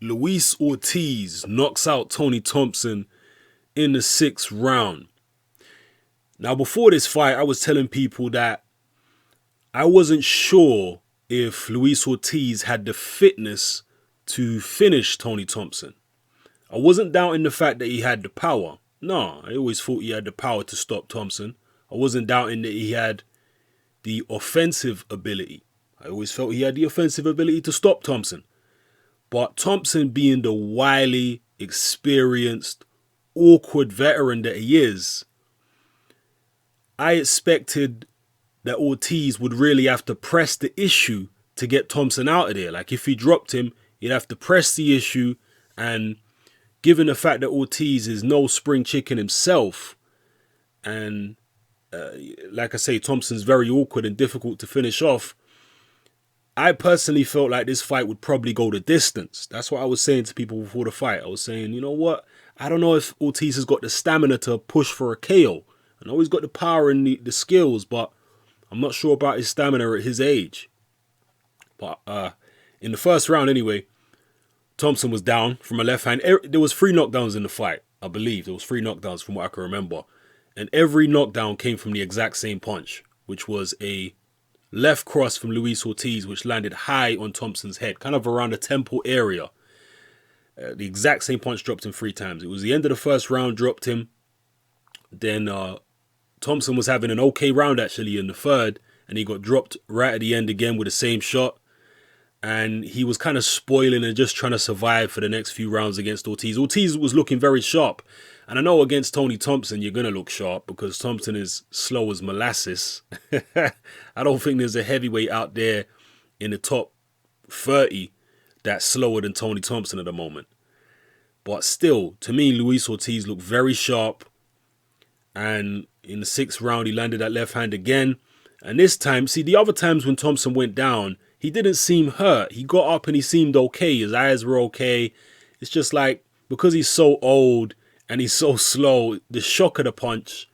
Luis Ortiz knocks out Tony Thompson in the 6th round. Now, before this fight, I was telling people that I wasn't sure if Luis Ortiz had the fitness to finish Tony Thompson. I wasn't doubting the fact that he had the power. No, I always thought he had the power to stop Thompson. I wasn't doubting that he had the offensive ability. I always felt he had the offensive ability to stop Thompson. But Thompson, being the wily, experienced, awkward veteran that he is, I expected that Ortiz would really have to press the issue to get Thompson out of there. Like, if he dropped him, he'd have to press the issue. And given the fact that Ortiz is no spring chicken himself, and like I say, Thompson's very awkward and difficult to finish off, I personally felt like this fight would probably go the distance. That's what I was saying to people before the fight. I was saying, you know what? I don't know if Ortiz has got the stamina to push for a KO. I know he's got the power and the skills, but I'm not sure about his stamina at his age. But in the 1st round anyway, Thompson was down from a left hand. There was 3 knockdowns in the fight, I believe. There was 3 knockdowns from what I can remember. And every knockdown came from the exact same punch, which was a left cross from Luis Ortiz, which landed high on Thompson's head, kind of around the temple area. The exact same punch dropped him 3 times. It was the end of the 1st round, dropped him. Then Thompson was having an okay round actually in the 3rd, and he got dropped right at the end again with the same shot. And he was kind of spoiling and just trying to survive for the next few rounds against Ortiz. Ortiz was looking very sharp. And I know against Tony Thompson, you're going to look sharp because Thompson is slow as molasses. I don't think there's a heavyweight out there in the top 30 that's slower than Tony Thompson at the moment. But still, to me, Luis Ortiz looked very sharp. And in the 6th round, he landed that left hand again. And this time, see, the other times when Thompson went down, he didn't seem hurt. He got up and he seemed okay. His eyes were okay. It's just like, because he's so old and he's so slow, the shock of the punch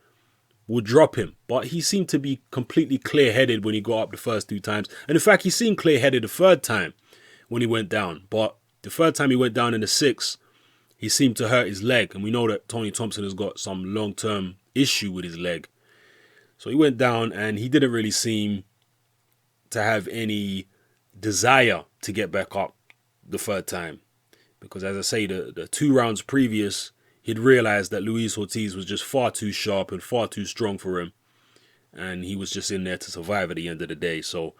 would drop him. But he seemed to be completely clear-headed when he got up the first 2 times. And in fact, he seemed clear-headed the 3rd time when he went down. But the 3rd time he went down in the 6th, he seemed to hurt his leg. And we know that Tony Thompson has got some long-term issue with his leg. So he went down and he didn't really seem to have any desire to get back up the 3rd time. Because as I say, the 2 rounds previous, he'd realized that Luis Ortiz was just far too sharp and far too strong for him. And he was just in there to survive at the end of the day. So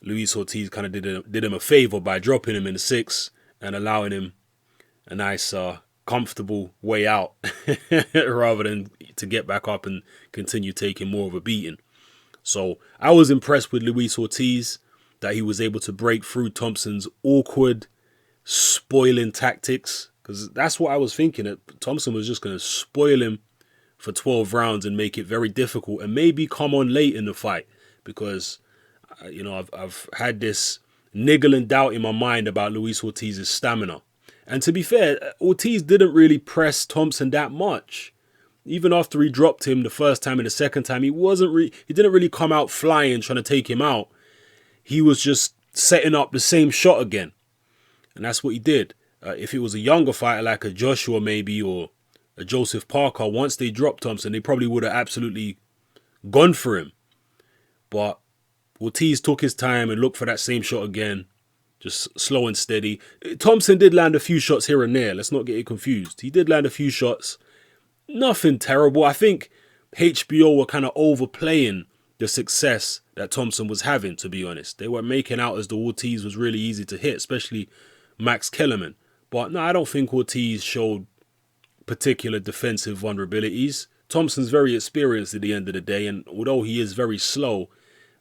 Luis Ortiz kind of did him a favor by dropping him in the 6th and allowing him a nice comfortable way out rather than to get back up and continue taking more of a beating. So I was impressed with Luis Ortiz, that he was able to break through Thompson's awkward, spoiling tactics. Because that's what I was thinking, that Thompson was just going to spoil him for 12 rounds and make it very difficult and maybe come on late in the fight. Because, you know, I've had this niggling doubt in my mind about Luis Ortiz's stamina. And to be fair, Ortiz didn't really press Thompson that much. Even after he dropped him the 1st time and the 2nd time, he didn't really come out flying trying to take him out. He was just setting up the same shot again. And that's what he did. If it was a younger fighter like a Joshua maybe or a Joseph Parker, once they dropped Thompson, they probably would have absolutely gone for him. But Ortiz took his time and looked for that same shot again. Just slow and steady. Thompson did land a few shots here and there. Let's not get it confused. He did land a few shots. Nothing terrible. I think HBO were kind of overplaying the success that Thompson was having, to be honest. They were making out as though Ortiz was really easy to hit, especially Max Kellerman. But no, I don't think Ortiz showed particular defensive vulnerabilities. Thompson's very experienced at the end of the day, and although he is very slow,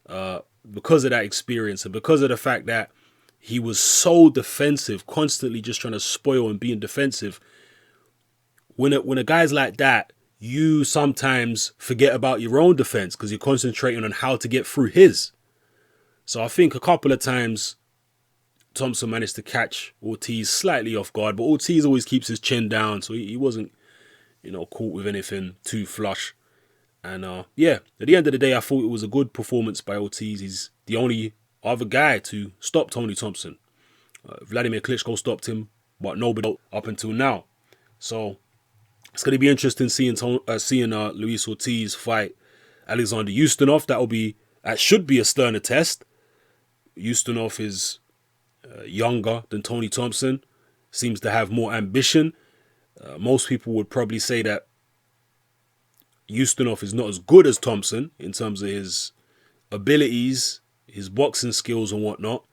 because of that experience and because of the fact that he was so defensive, constantly just trying to spoil and being defensive, when a guy's like that, you sometimes forget about your own defense because you're concentrating on how to get through his. So I think a couple of times Thompson managed to catch Ortiz slightly off guard, but Ortiz always keeps his chin down, so he wasn't, you know, caught with anything too flush. And yeah, at the end of the day, I thought it was a good performance by Ortiz. He's the only other guy to stop Tony Thompson. Vladimir Klitschko stopped him but nobody up until now. So it's going to be interesting seeing Luis Ortiz fight Alexander Ustinov. That should be a sterner test. Ustinov is younger than Tony Thompson, seems to have more ambition. Most people would probably say that Ustinov is not as good as Thompson in terms of his abilities, his boxing skills and whatnot,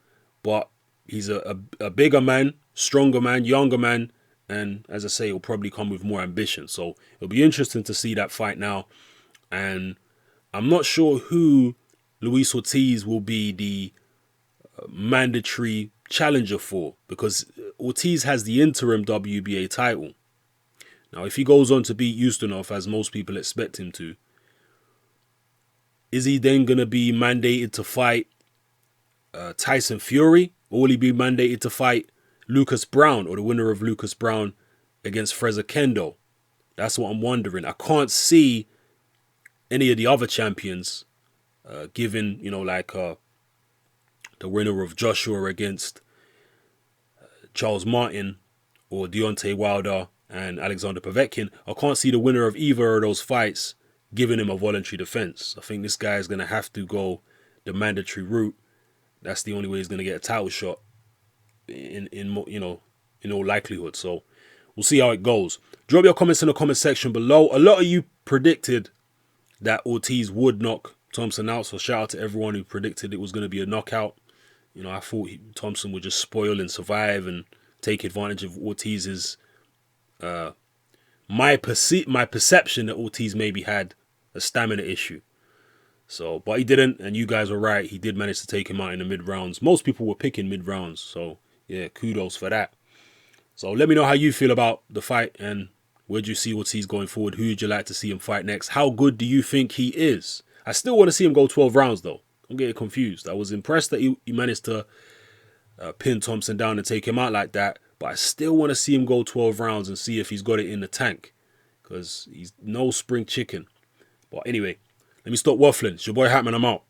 but he's a bigger man, stronger man, younger man, and as I say, he'll probably come with more ambition. So it'll be interesting to see that fight now. And I'm not sure who Luis Ortiz will be the mandatory challenger for, because Ortiz has the interim WBA title. Now, if he goes on to beat Ustinov, as most people expect him to, is he then going to be mandated to fight Tyson Fury? Or will he be mandated to fight Lucas Brown, or the winner of Lucas Brown against Fraser Kendo? That's what I'm wondering. I can't see any of the other champions given, the winner of Joshua against Charles Martin, or Deontay Wilder and Alexander Povetkin. I can't see the winner of either of those fights giving him a voluntary defense. I think this guy is going to have to go the mandatory route. That's the only way he's going to get a title shot in all likelihood. So we'll see how it goes. Drop your comments in the comment section below. A lot of you predicted that Ortiz would knock Thompson out, so shout out to everyone who predicted it was going to be a knockout. I thought Thompson would just spoil and survive and take advantage of Ortiz's my perception that Ortiz maybe had a stamina issue. So, but he didn't, and you guys were right. He did manage to take him out in the mid-rounds. Most people were picking mid-rounds, so yeah, kudos for that. So let me know how you feel about the fight, and where do you see Ortiz going forward? Who would you like to see him fight next? How good do you think he is? I still want to see him go 12 rounds, though. Don't get confused. I was impressed that he managed to pin Thompson down and take him out like that, but I still want to see him go 12 rounds and see if he's got it in the tank, because he's no spring chicken. But anyway, let me stop waffling. It's your boy Hatman. I'm out.